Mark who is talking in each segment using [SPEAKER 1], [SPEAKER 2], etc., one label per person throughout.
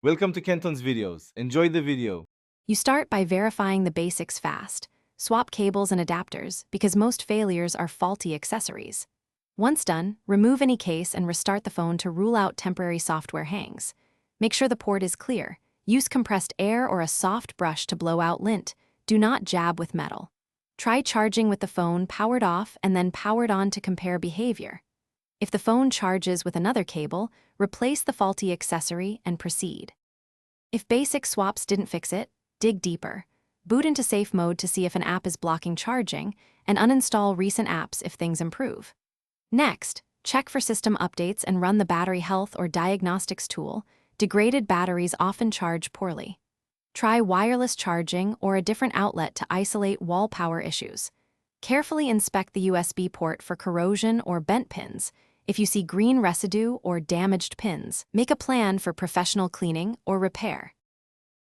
[SPEAKER 1] Welcome to Kenton's videos. Enjoy the video.
[SPEAKER 2] You start by verifying the basics fast. Swap cables and adapters because most failures are faulty accessories. Once done, remove any case and restart the phone to rule out temporary software hangs. Make sure the port is clear. Use compressed air or a soft brush to blow out lint. Do not jab with metal. Try charging with the phone powered off and then powered on to compare behavior. If the phone charges with another cable, replace the faulty accessory and proceed. If basic swaps didn't fix it, dig deeper. Boot into safe mode to see if an app is blocking charging, and uninstall recent apps if things improve. Next, check for system updates and run the battery health or diagnostics tool. Degraded batteries often charge poorly. Try wireless charging or a different outlet to isolate wall power issues. Carefully inspect the USB port for corrosion or bent pins. If you see green residue or damaged pins, make a plan for professional cleaning or repair.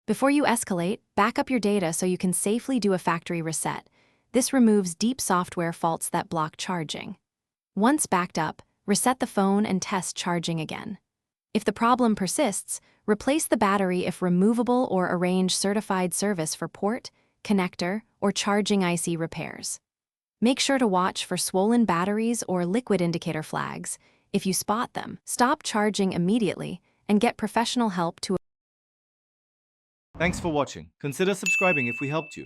[SPEAKER 2] Before you escalate, back up your data so you can safely do a factory reset. This removes deep software faults that block charging. Once backed up, reset the phone and test charging again. If the problem persists, replace the battery if removable or arrange certified service for port, connector, or charging IC repairs. Make sure to watch for swollen batteries or liquid indicator flags. If you spot them, stop charging immediately and get professional help to.
[SPEAKER 1] Thanks for watching. Consider subscribing if we helped you.